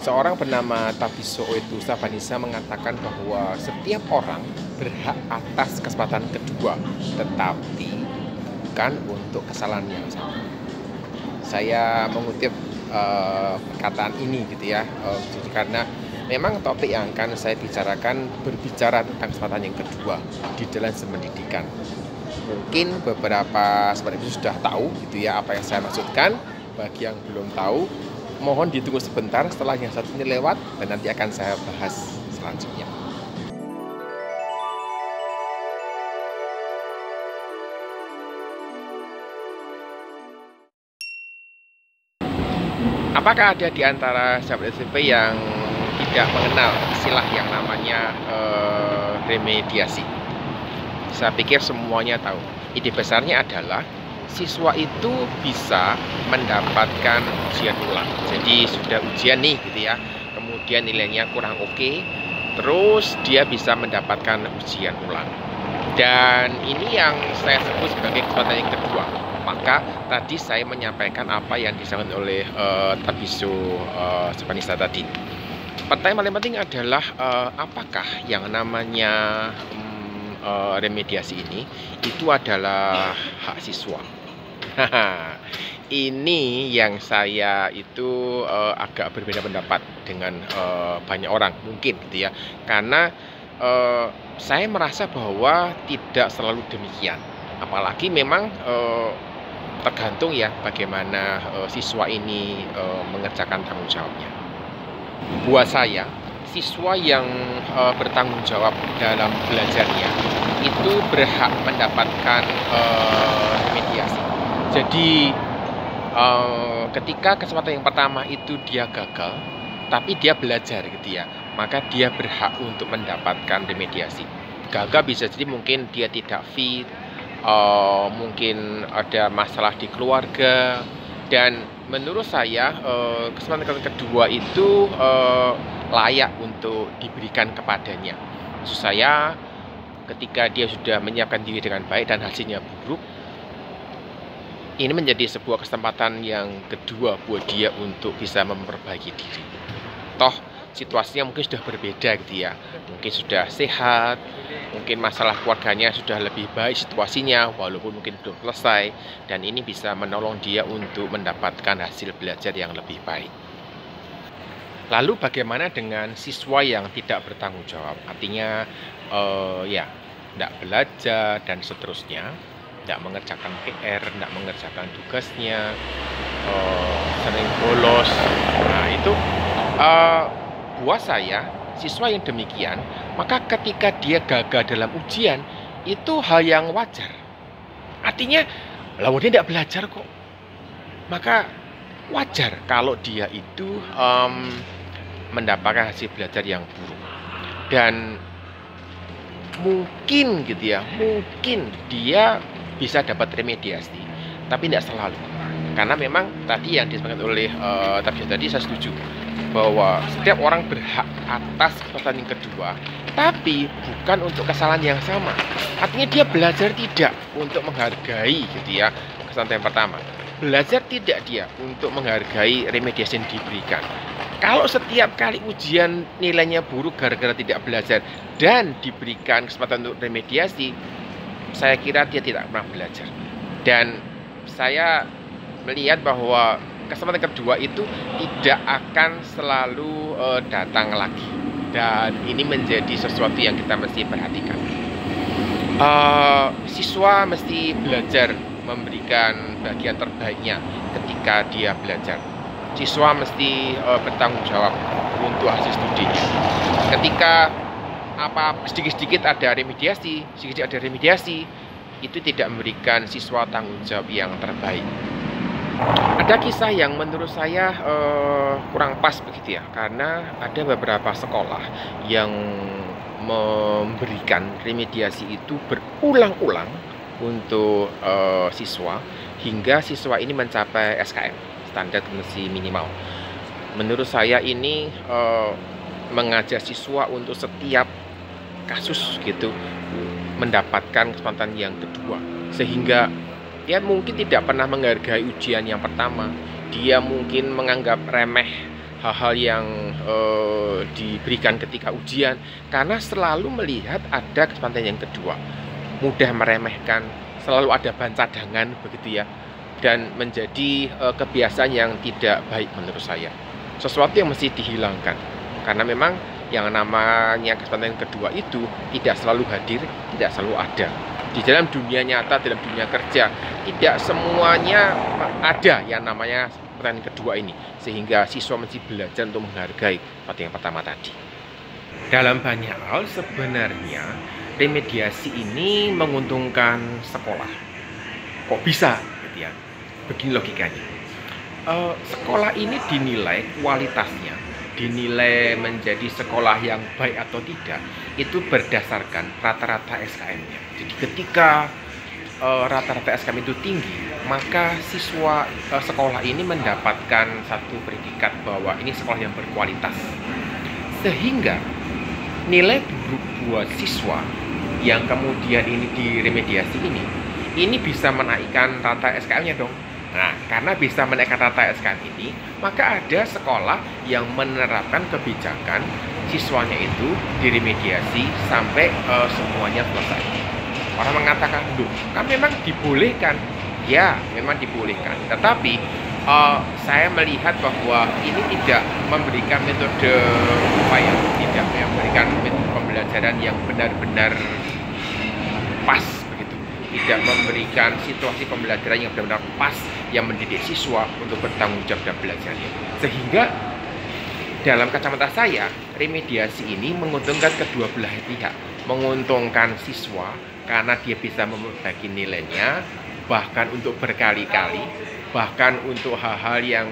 Seorang bernama Tabiso Oedu Sabanisa mengatakan bahwa setiap orang berhak atas kesempatan kedua, tetapi bukan untuk kesalahan yang sama. Saya mengutip perkataan ini gitu ya, karena memang topik yang akan saya bicarakan berbicara tentang kesempatan yang kedua di dalam pendidikan. Mungkin beberapa sobat itu sudah tahu gitu ya apa yang saya maksudkan. Bagi yang belum tahu, mohon ditunggu sebentar setelah yang satu ini lewat dan nanti akan saya bahas selanjutnya. Apakah ada di antara sahabat SMP yang tidak mengenal istilah yang namanya remediasi? Saya pikir semuanya tahu. Ide besarnya adalah siswa itu bisa mendapatkan ujian ulang. Jadi sudah ujian nih gitu ya, kemudian nilainya kurang oke, terus dia bisa mendapatkan ujian ulang. Dan ini yang saya sebut sebagai kesempatan yang kedua. Maka tadi saya menyampaikan apa yang disampaikan oleh Tabiso Sabanisa tadi. Pertanyaan paling penting adalah apakah yang namanya remediasi ini itu adalah hak siswa. Ini yang saya itu agak berbeda pendapat dengan banyak orang mungkin gitu ya, karena saya merasa bahwa tidak selalu demikian, apalagi memang tergantung ya bagaimana siswa ini mengerjakan tanggung jawabnya. Buat saya, siswa yang bertanggung jawab dalam belajarnya itu berhak mendapatkan remediasi. Jadi ketika kesempatan yang pertama itu dia gagal, tapi dia belajar gitu ya, maka dia berhak untuk mendapatkan remediasi. Gagal bisa jadi mungkin dia tidak fit, mungkin ada masalah di keluarga, dan menurut saya kesempatan kedua itu layak untuk diberikan kepadanya. Maksud saya, ketika dia sudah menyiapkan diri dengan baik dan hasilnya buruk, ini menjadi sebuah kesempatan yang kedua buat dia untuk bisa memperbaiki diri. Toh situasinya mungkin sudah berbeda gitu ya, mungkin sudah sehat, mungkin masalah keluarganya sudah lebih baik situasinya walaupun mungkin belum selesai, dan ini bisa menolong dia untuk mendapatkan hasil belajar yang lebih baik. Lalu bagaimana dengan siswa yang tidak bertanggung jawab? Artinya ya tidak belajar dan seterusnya, tidak mengerjakan PR, tidak mengerjakan tugasnya, sering bolos. Nah itu buat saya, siswa yang demikian, maka ketika dia gagal dalam ujian, itu hal yang wajar. Artinya, lalu dia tidak belajar kok. Maka wajar kalau dia itu mendapatkan hasil belajar yang buruk. Dan mungkin gitu ya, mungkin dia bisa dapat remediasi, tapi tidak selalu. Karena memang tadi yang disampaikan oleh Tabiso tadi saya setuju bahwa setiap orang berhak atas kesempatan yang kedua, tapi bukan untuk kesalahan yang sama. Artinya dia belajar tidak untuk menghargai gitu ya kesempatan yang pertama, belajar tidak dia untuk menghargai remediasi yang diberikan. Kalau setiap kali ujian nilainya buruk gara-gara tidak belajar dan diberikan kesempatan untuk remediasi, saya kira dia tidak pernah belajar. Dan saya melihat bahwa kesempatan kedua itu tidak akan selalu datang lagi, dan ini menjadi sesuatu yang kita mesti perhatikan. Siswa mesti belajar memberikan bagian terbaiknya ketika dia belajar. Siswa mesti bertanggung jawab untuk hasil studinya. Ketika sedikit-sedikit ada remediasi, itu tidak memberikan siswa tanggung jawab yang terbaik. Ada kisah yang menurut saya kurang pas begitu ya, karena ada beberapa sekolah yang memberikan remediasi itu berulang-ulang untuk siswa hingga siswa ini mencapai SKM, standar kompetensi minimal. Menurut saya ini mengajak siswa untuk setiap kasus gitu mendapatkan kesempatan yang kedua, sehingga dia mungkin tidak pernah menghargai ujian yang pertama. Dia mungkin menganggap remeh hal-hal yang diberikan ketika ujian, karena selalu melihat ada kesempatan yang kedua, mudah meremehkan, selalu ada bahan cadangan begitu ya, dan menjadi kebiasaan yang tidak baik menurut saya. Sesuatu yang mesti dihilangkan, karena memang yang namanya kesempatan kedua itu tidak selalu hadir, tidak selalu ada. Di dalam dunia nyata, dalam dunia kerja, tidak semuanya ada yang namanya kesempatan kedua ini. Sehingga siswa mesti belajar untuk menghargai pada yang pertama tadi. Dalam banyak hal sebenarnya remediasi ini menguntungkan sekolah. Kok bisa? Gitu ya. Begini logikanya. Sekolah ini dinilai kualitasnya, dinilai menjadi sekolah yang baik atau tidak, itu berdasarkan rata-rata SKM-nya. Jadi ketika rata-rata SKM itu tinggi, maka siswa sekolah ini mendapatkan satu predikat bahwa ini sekolah yang berkualitas. Sehingga nilai buruk buat siswa yang kemudian ini diremediasi ini bisa menaikkan rata SKM-nya dong. Nah, karena bisa menaikkan rata SKM ini, maka ada sekolah yang menerapkan kebijakan siswanya itu diremediasi sampai semuanya selesai. Orang mengatakan, loh, kan memang dibolehkan. Ya, memang dibolehkan. Tetapi saya melihat bahwa ini tidak memberikan metode tidak memberikan metode pembelajaran yang benar-benar pas begitu. Tidak memberikan situasi pembelajaran yang benar-benar pas yang mendidik siswa untuk bertanggung jawab dalam belajarnya. Sehingga dalam kacamata saya, remediasi ini menguntungkan kedua belah pihak. Menguntungkan siswa karena dia bisa memperbaiki nilainya, bahkan untuk berkali-kali, bahkan untuk hal-hal yang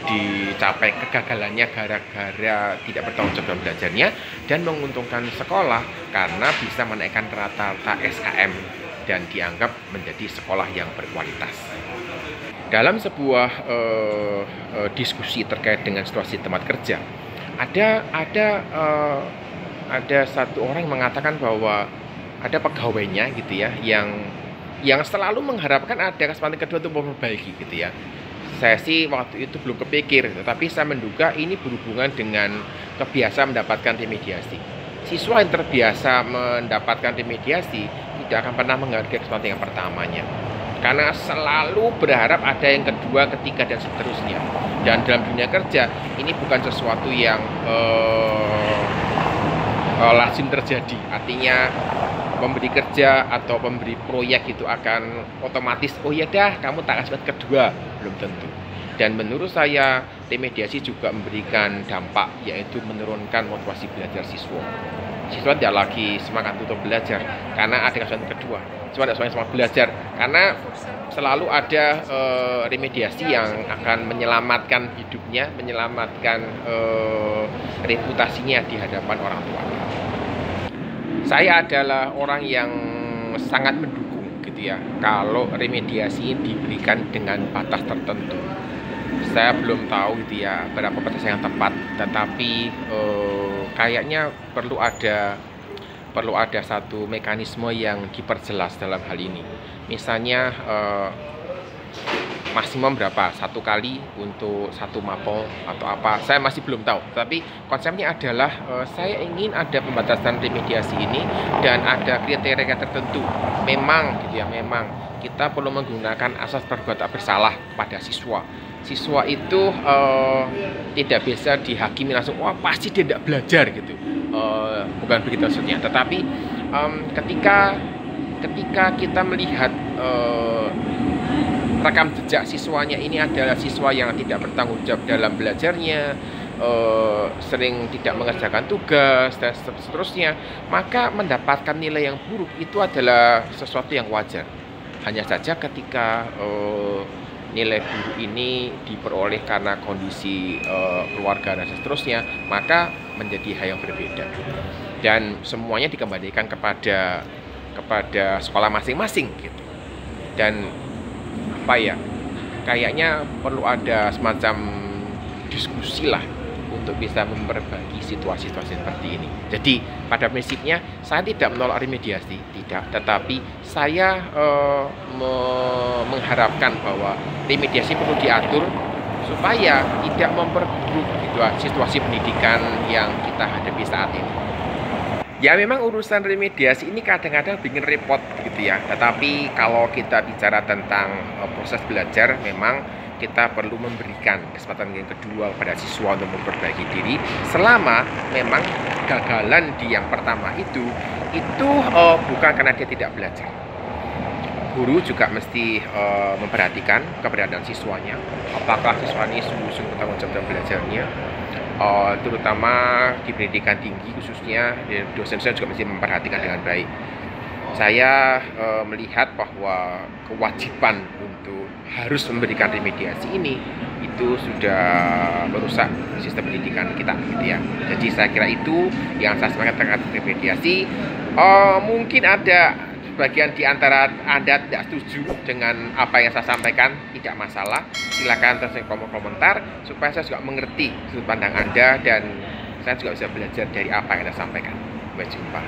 dicapai kegagalannya gara-gara tidak bertanggung jawab dalam belajarnya, dan menguntungkan sekolah karena bisa menaikkan rata-rata SKM dan dianggap menjadi sekolah yang berkualitas. Dalam sebuah diskusi terkait dengan situasi tempat kerja, ada satu orang yang mengatakan bahwa ada pegawainya gitu ya yang selalu mengharapkan ada kesempatan kedua untuk memperbaiki gitu ya. Saya sih waktu itu belum kepikir, tetapi saya menduga ini berhubungan dengan kebiasaan mendapatkan remediasi. Siswa yang terbiasa mendapatkan remediasi tidak akan pernah menghargai kesempatan yang pertamanya, karena selalu berharap ada yang kedua, ketiga, dan seterusnya. Dan dalam dunia kerja ini bukan sesuatu yang lazim terjadi. Artinya pemberi kerja atau pemberi proyek itu akan otomatis, oh ya dah kamu tak kasih kedua, belum tentu. Dan menurut saya remediasi juga memberikan dampak, yaitu menurunkan motivasi belajar siswa. Siswa tidak lagi semangat untuk belajar karena ada kesempatan kedua. Siswa tidak semangat belajar karena selalu ada remediasi yang akan menyelamatkan hidupnya, menyelamatkan reputasinya di hadapan orang tua. Saya adalah orang yang sangat mendukung gitu ya kalau remediasi diberikan dengan batas tertentu. Saya belum tahu gitu ya berapa batas yang tepat, tetapi kayaknya perlu ada satu mekanisme yang diperjelas dalam hal ini. Misalnya maksimum berapa, 1 kali untuk 1 mapel atau apa, saya masih belum tahu. Tapi konsepnya adalah saya ingin ada pembatasan remediasi ini dan ada kriteria tertentu. Memang gitu ya, memang kita perlu menggunakan asas perbuatan tak bersalah pada siswa. Siswa itu tidak bisa dihakimi langsung, wah pasti dia tidak belajar gitu. Bukan begitu maksudnya. Tetapi ketika kita melihat rekam jejak siswanya ini adalah siswa yang tidak bertanggung jawab dalam belajarnya, sering tidak mengerjakan tugas dan seterusnya, maka mendapatkan nilai yang buruk itu adalah sesuatu yang wajar. Hanya saja ketika nilai buruk ini diperoleh karena kondisi keluarga dan seterusnya, maka menjadi hal yang berbeda. Dan semuanya dikembalikan kepada sekolah masing-masing gitu. Dan apa ya, kayaknya perlu ada semacam diskusi lah untuk bisa memperbaiki situasi-situasi seperti ini. Jadi pada prinsipnya saya tidak menolak remediasi, tidak, tetapi saya mengharapkan bahwa remediasi perlu diatur supaya tidak memperburuk gitu, situasi pendidikan yang kita hadapi saat ini. Ya memang urusan remediasi ini kadang-kadang bikin repot gitu ya. Tetapi kalau kita bicara tentang proses belajar, memang kita perlu memberikan kesempatan yang kedua kepada siswa untuk memperbaiki diri selama memang kegagalan di yang pertama itu bukan karena dia tidak belajar. Guru juga mesti memperhatikan keberadaan siswanya, apakah siswa ini sungguh-sungguh bertanggung jawab dalam belajarnya, terutama di pendidikan tinggi khususnya dosen-dosen juga mesti memperhatikan dengan baik. Saya melihat bahwa kewajiban untuk harus memberikan remediasi ini itu sudah merusak sistem pendidikan kita gitu ya. Jadi saya kira itu yang saya sampaikan terkait remediasi. Mungkin ada sebagian di antara Anda tidak setuju dengan apa yang saya sampaikan, tidak masalah. Silakan tulis komentar supaya saya juga mengerti sudut pandang Anda dan saya juga bisa belajar dari apa yang Anda sampaikan. Sampai jumpa.